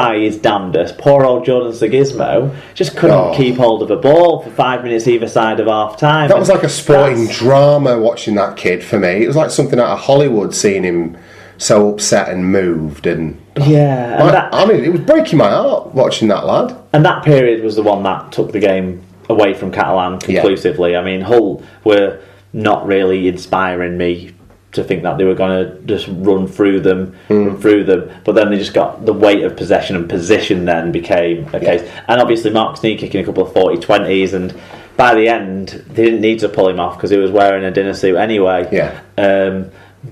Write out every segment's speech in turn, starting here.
try his damnedest. Poor old Jordan Sigismo just couldn't keep hold of a ball for 5 minutes either side of half time. That was like a sporting drama watching that kid for me. It was like something out of Hollywood, seeing him so upset and moved. And it was breaking my heart watching that lad. And that period was the one that took the game away from Catalan conclusively. Yeah. I mean, Hull were not really inspiring me to think that they were going to just run through them, but then they just got the weight of possession and position then became a case. And obviously Mark Sneed kicking a couple of 40-20s, and by the end they didn't need to pull him off because he was wearing a dinner suit anyway.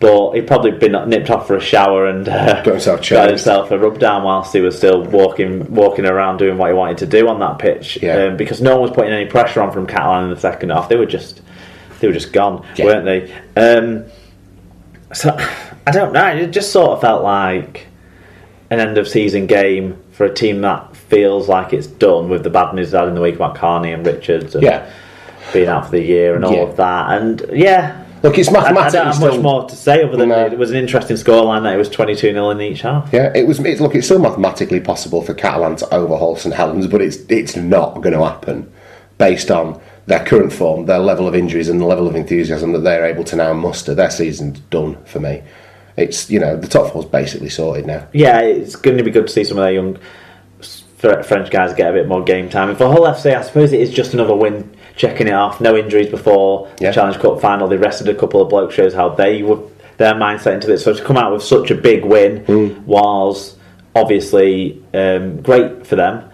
But he'd probably been nipped off for a shower and got himself a rub down whilst he was still walking around doing what he wanted to do on that pitch, because no one was putting any pressure on from Catalan in the second half. They were just gone, weren't they? So, I don't know, it just sort of felt like an end-of-season game for a team that feels like it's done, with the bad news had in the week about Carney and Richards and being out for the year and all of that. And, look, it's mathematically I don't have much more to say other than it was an interesting scoreline that it was 22-0 in each half. Yeah, it's still mathematically possible for Catalan to overhaul St Helens, but it's not going to happen based on their current form, their level of injuries and the level of enthusiasm that they're able to now muster. Their season's done for me. It's, the top four's basically sorted now. Yeah, it's going to be good to see some of their young French guys get a bit more game time. And for Hull FC, I suppose it is just another win, checking it off. No injuries before the Challenge Cup final. They rested a couple of blokes, shows how they were, their mindset into this. So to come out with such a big win was obviously great for them.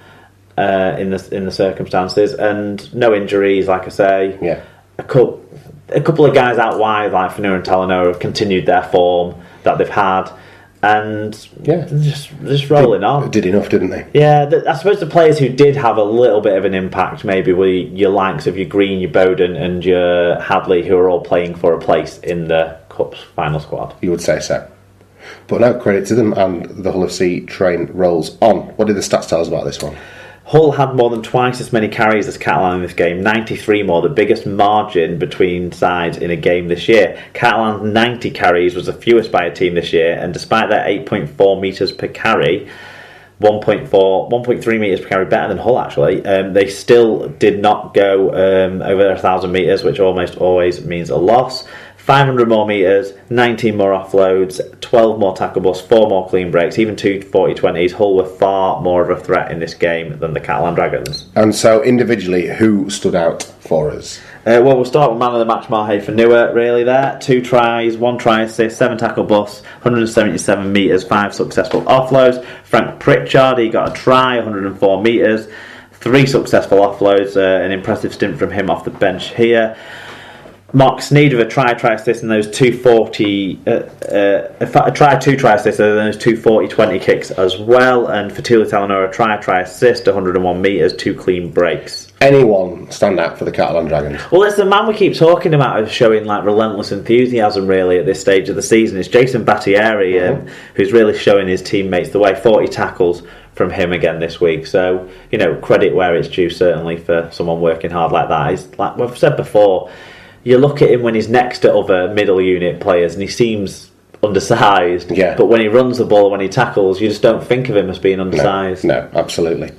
In the circumstances, and no injuries, like I say. A couple of guys out wide, like Fanua and Talanoa, have continued their form that they've had, and just rolling on. Did enough, didn't they? I suppose the players who did have a little bit of an impact maybe were your likes of your Green, your Bowden, and your Hadley, who are all playing for a place in the Cup's final squad. You would say so. But no, credit to them, and the Hull FC train rolls on. What did the stats tell us about this one? Hull had more than twice as many carries as Catalan in this game, 93 more, the biggest margin between sides in a game this year. Catalan's 90 carries was the fewest by a team this year, and despite their 8.4 metres per carry, 1.3 metres per carry better than Hull actually, they still did not go over 1,000 metres, which almost always means a loss. 500 more metres, 19 more offloads, 12 more tackle busts, 4 more clean breaks, even 2 40-20s. Hull were far more of a threat in this game than the Catalan Dragons. And so, individually, who stood out for us? We'll start with man of the match, Marhe Fanua, really there. 2 tries, 1 try assist, 7 tackle busts, 177 metres, 5 successful offloads. Frank Pritchard, he got a try, 104 metres, 3 successful offloads, an impressive stint from him off the bench here. Mark Sneed with a try assist in those 2 try assists and those 2 40-20 kicks as well, and Fatula Talanoa a try assist, 101 metres, 2 clean breaks. Anyone stand out for the Catalan Dragons? Well, it's the man we keep talking about as showing like relentless enthusiasm really at this stage of the season. It's Jason Battieri, who's really showing his teammates the way. 40 tackles from him again this week, so credit where it's due certainly for someone working hard like that. He's, like we've said before, you look at him when he's next to other middle unit players and he seems undersized, but when he runs the ball, when he tackles, you just don't think of him as being undersized. No, absolutely.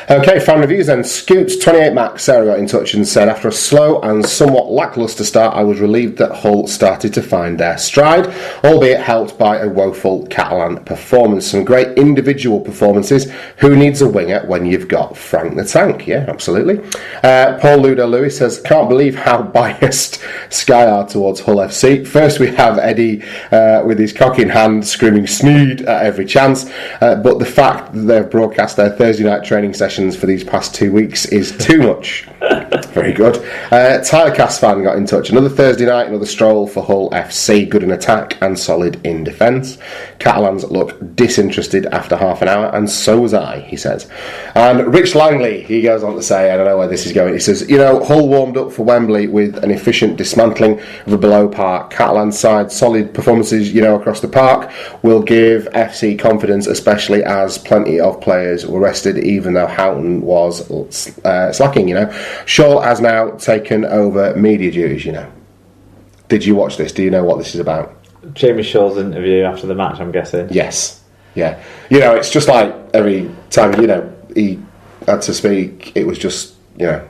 Okay, fan reviews then. Scoots28 Max, Sarah got in touch and said, after a slow and somewhat lacklustre start, I was relieved that Hull started to find their stride, albeit helped by a woeful Catalan performance. Some great individual performances. Who needs a winger when you've got Frank the Tank? Yeah, absolutely. Paul Ludo Lewis says, can't believe how biased Sky are towards Hull FC. First we have Eddie with his cock in hand screaming Sneed at every chance, but the fact that they've broadcast their Thursday night training sessions for these past 2 weeks is too much. Very good. Tyler Casfan got in touch. Another Thursday night, another stroll for Hull FC. Good in attack and solid in defence. Catalans look disinterested after half an hour, and so was I, he says. And Rich Langley, he goes on to say, I don't know where this is going, he says, Hull warmed up for Wembley with an efficient dismantling of a below par Catalan side. Solid performances, across the park will give FC confidence, especially as plenty of players were rested, even though Houghton was slacking, Shaw has now taken over media duties, Did you watch this? Do you know what this is about? Jamie Shaw's interview after the match, I'm guessing. Yes. Yeah. You know, it's just like every time, you know, he had to speak, it was just, you know,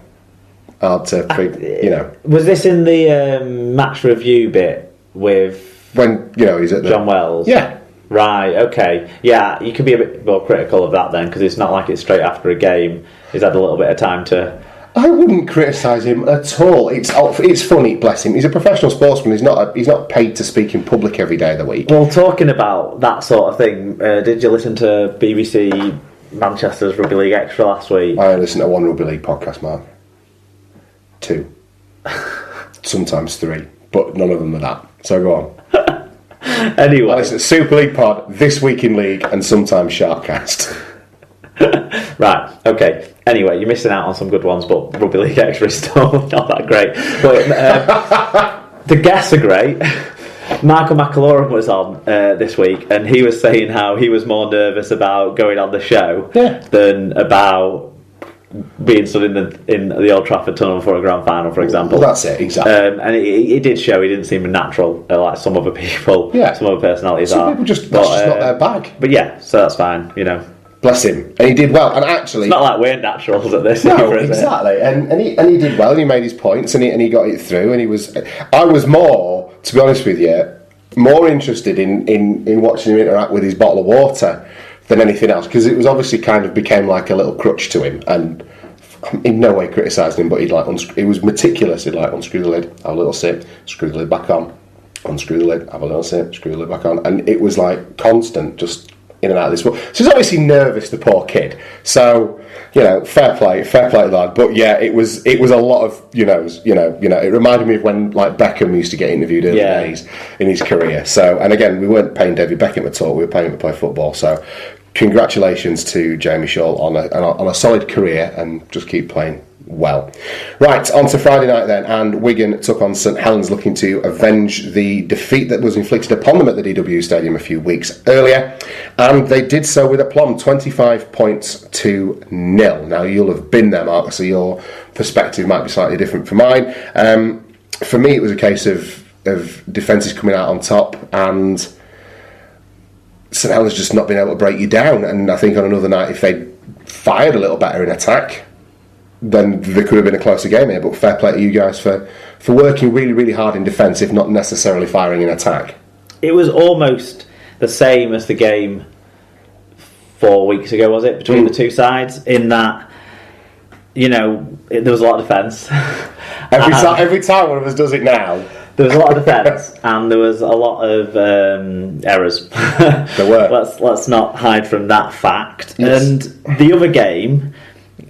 hard to, you know. Was this in the match review bit with... When, you know, he's at the... John Wells? Yeah. Right, okay. Yeah, you can be a bit more critical of that then, because it's not like it's straight after a game. He's had a little bit of time to... I wouldn't criticise him at all. It's funny, bless him. He's a professional sportsman. He's not paid to speak in public every day of the week. Well, talking about that sort of thing, did you listen to BBC Manchester's Rugby League Extra last week? I listened to one Rugby League podcast, Mark. 2. Sometimes 3. But none of them are that. So go on. Anyway. I listen to Super League Pod, This Week in League, and sometimes Sharkcast. Right, okay. Anyway, you're missing out on some good ones, but Rugby League Extra is still not that great. But the guests are great. Michael McAlorum was on this week, and he was saying how he was more nervous about going on the show than about being stood in the Old Trafford tunnel for a grand final, for example. Well, that's it, exactly. And it did show he didn't seem natural, like some other people, some other personalities some are. People that's just not their bag. But yeah, so that's fine, you know. Bless him, and he did well. And actually, it's not like we're naturals at this. No, either, exactly. And he did well, and he made his points, and he got it through. And I was more, to be honest with you, more interested in watching him interact with his bottle of water than anything else, because it was obviously kind of became like a little crutch to him. And in no way criticising him, but he was meticulous. He'd like unscrew the lid, have a little sip, screw the lid back on, unscrew the lid, have a little sip, screw the lid back on, and it was like constant, just in and out of this. So he's obviously nervous, the poor kid. So, you know, fair play lad. But yeah, it was a lot of you know. It reminded me of when like Beckham used to get interviewed early days in his career. So, and again, we weren't paying David Beckham at all. We were paying him to play football. So, congratulations to Jamie Shaw on a solid career, and just keep playing well. Right, on to Friday night then, and Wigan took on St Helens, looking to avenge the defeat that was inflicted upon them at the DW Stadium a few weeks earlier, and they did so with aplomb, 25 points to 0. Now, you'll have been there, Mark, so your perspective might be slightly different from mine. For me, it was a case of defences coming out on top, and St Helens just not being able to break you down. And I think on another night, if they'd fired a little better in attack, then there could have been a closer game here. But fair play to you guys for working really, really hard in defence, if not necessarily firing in attack. It was almost the same as the game 4 weeks ago, was it, between the two sides, in that, you know, there was a lot of defence. Every time one of us does it now. There was a lot of defence, and there was a lot of errors. There were. Let's not hide from that fact. Yes. And the other game,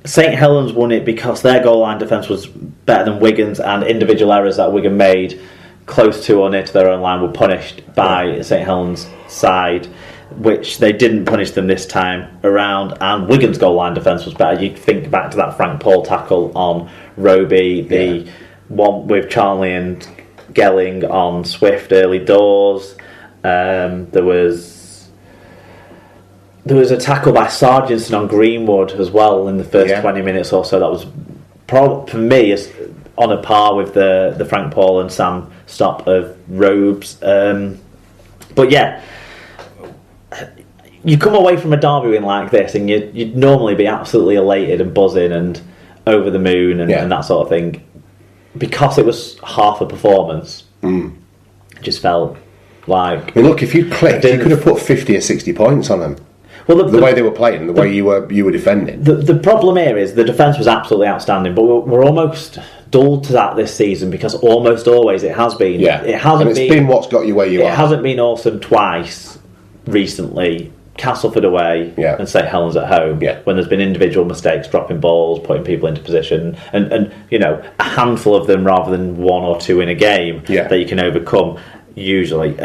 St Helens won it because their goal line defence was better than Wigan's, and individual errors that Wigan made close to or near to their own line were punished by St Helens' side, which they didn't punish them this time around. And Wigan's goal line defence was better. You think back to that Frank Paul tackle on Roby, the one with Charlie and Gelling on Swift early doors. There was a tackle by Sargentson on Greenwood as well in the first 20 minutes or so. That was for me on a par with the Frank Paul and Sam stop of Robes. But yeah, you come away from a derby win like this, and you'd normally be absolutely elated and buzzing and over the moon and that sort of thing. Because it was half a performance, it just felt like... I mean, look, if you'd clicked, you could have put 50 or 60 points on them. Well, the way they were playing, the way you were defending. The problem here is the defence was absolutely outstanding, but we're almost dull to that this season, because almost always it has been. Yeah, it's been what's got you where you are. It hasn't been awesome twice recently. Castleford away and St Helens at home, when there's been individual mistakes, dropping balls, putting people into position, and you know, a handful of them rather than one or two in a game that you can overcome usually.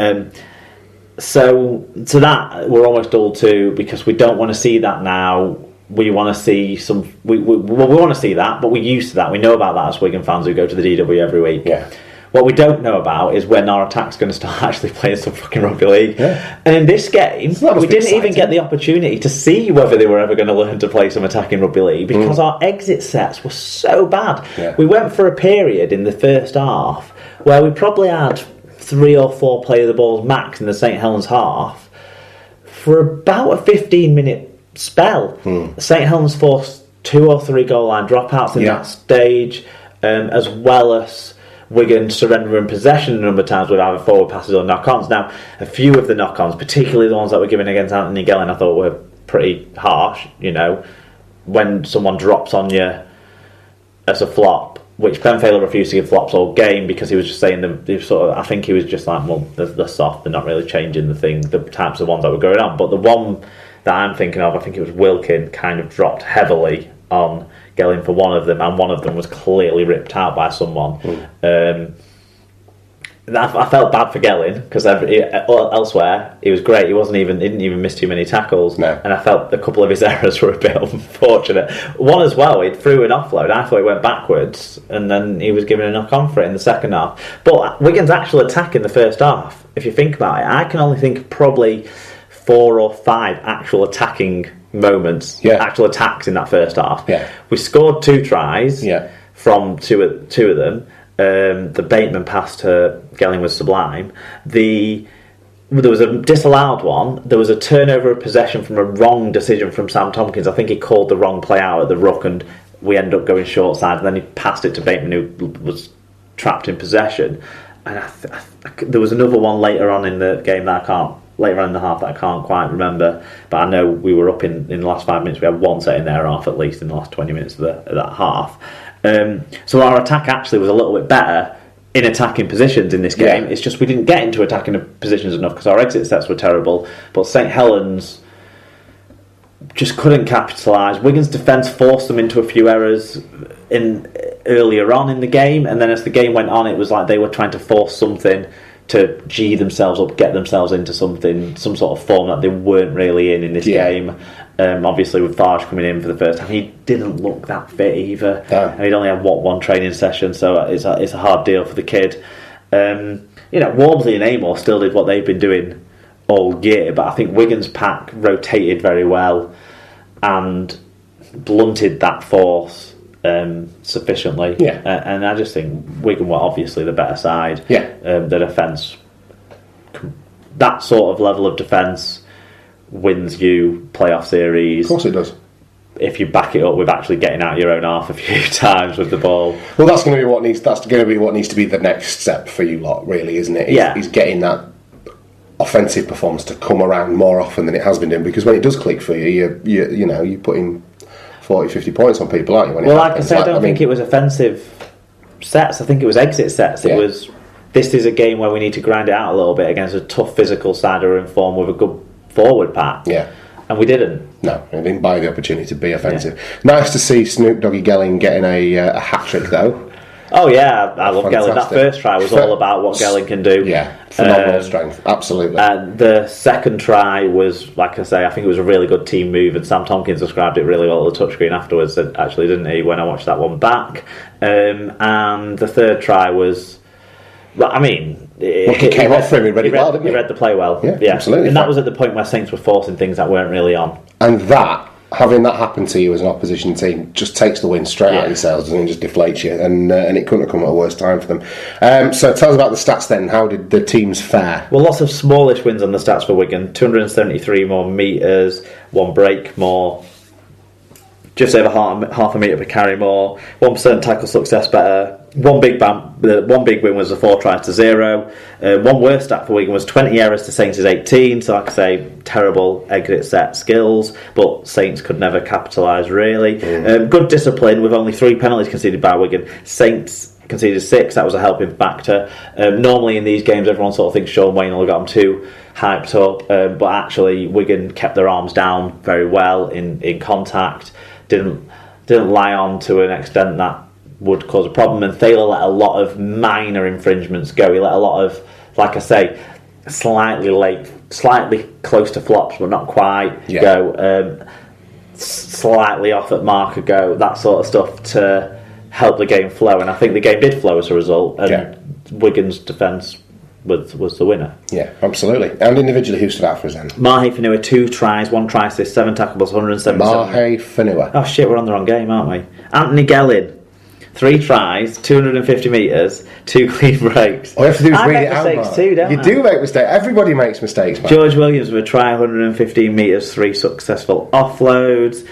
So to that we're almost dull too, because we don't want to see that now. We want to see some. We want to see that, but we're used to that. We know about that as Wigan fans who go to the DW every week. Yeah. What we don't know about is when our attack's going to start actually playing some fucking rugby league. Yeah. And in this game, we didn't even get the opportunity to see whether they were ever going to learn to play some attacking rugby league, because our exit sets were so bad. Yeah. We went for a period in the first half where we probably had 3 or 4 play of the balls max in the St Helens half for about a 15-minute spell. St Helens forced 2 or 3 goal line dropouts in that stage, as well as Wigan surrendering possession a number of times with either forward passes or knock-ons. Now, a few of the knock-ons, particularly the ones that were given against Anthony Gelling, I thought were pretty harsh. When someone drops on you as a flop, which Ben Failer refused to give flops all game because he was just saying I think he was just like, well, they're soft, they're not really changing the types of ones that were going on. But the one that I'm thinking of, I think it was Wilkin, kind of dropped heavily on Gelling for one of them, and one of them was clearly ripped out by someone. I felt bad for Gelling because elsewhere he was great. He didn't even miss too many tackles, and I felt a couple of his errors were a bit unfortunate. One as well, he threw an offload. I thought he went backwards, and then he was given a knock on for it in the second half. But Wigan's actual attack in the first half, if you think about it, I can only think of probably 4 or 5 actual attacking moments, actual attacks in that first half. We scored 2 tries from two of them. The Bateman pass to Gelling was sublime. There was a disallowed one. There was a turnover of possession from a wrong decision from Sam Tompkins. I think he called the wrong play out at the ruck, and we ended up going short side. And then he passed it to Bateman, who was trapped in possession. And there was another one later on in the game later on in the half that I can't quite remember, but I know we were up in the last 5 minutes. We had one set in there off at least in the last 20 minutes of that half. So our attack actually was a little bit better in attacking positions in this game. It's just we didn't get into attacking positions enough because our exit sets were terrible. But St Helens just couldn't capitalise. Wigan's defence forced them into a few errors earlier on in the game, and then as the game went on, it was like they were trying to force something to G themselves up, get themselves into some sort of form that they weren't really in this game. Obviously with Farge coming in for the first time, he didn't look that fit either, and he'd only had one training session, so it's a hard deal for the kid. Walmsley and Amor still did what they've been doing all year, but I think Wigan's pack rotated very well and blunted that force sufficiently, and I just think Wigan were obviously the better side. The defence, that sort of level of defence wins you playoff series. Of course it does. If you back it up with actually getting out your own half a few times with the ball. Well, that's going to be what needs to be the next step for you lot, really, isn't it? Is getting that offensive performance to come around more often than it has been doing, because when it does click for you, you're putting 40, 50 points on people, aren't you? Like I said, I don't think it was offensive sets. I think it was exit sets. It was, this is a game where we need to grind it out a little bit against a tough physical side who are in form with a good forward pack. And we didn't. No, we didn't buy the opportunity to be offensive. Nice to see Snoop Doggy Gelling getting a hat-trick, though. Oh yeah, I love Gelling. That first try was all about what Gelling can do. Phenomenal strength, absolutely. And the second try was, like I say, I think it was a really good team move, and Sam Tompkins described it really well at the touchscreen afterwards, actually, didn't he, when I watched that one back. And the third try was, he came off for him, he read it well, didn't he? He read the play well. Yeah, absolutely. And that was at the point where Saints were forcing things that weren't really on. And having that happen to you as an opposition team just takes the wind straight out of your sails, doesn't it? Just deflates you, and it couldn't have come at a worse time for them. So tell us about the stats then. How did the teams fare? Well, lots of smallish wins on the stats for Wigan. 273 more metres, 1 break more, just over half a metre per carry more, 1% tackle success better. One big win was a 4 tries to 0. One worst stat for Wigan was 20 errors to Saints' 18. So like I say, terrible exit set skills, but Saints could never capitalise really. Good discipline with only 3 penalties conceded by Wigan. Saints conceded 6. That was a helping factor. Normally in these games, everyone sort of thinks Sean Wayne will have got them too hyped up, but actually Wigan kept their arms down very well in contact. Didn't lie on to an extent that would cause a problem, and Thaler let a lot of minor infringements go. He let a lot of, like I say, slightly late, slightly close to flops, but not quite go, slightly off at marker go, that sort of stuff to help the game flow, and I think the game did flow as a result, and Wigan's defence was the winner. Yeah, absolutely. And individually, who stood out for us then? Mahe Fanua, 2 tries, 1 try assist, 7 tackles, 177. Mahe Fanua. Oh shit, we're on the wrong game, aren't we? Anthony Gelling, 3 tries, 250 metres, 2 clean breaks. All you have to do is I read make it out, mistakes Mark. too, don't You I? do make mistakes. Everybody makes mistakes, man. George Williams would try 115 metres, 3 successful offloads.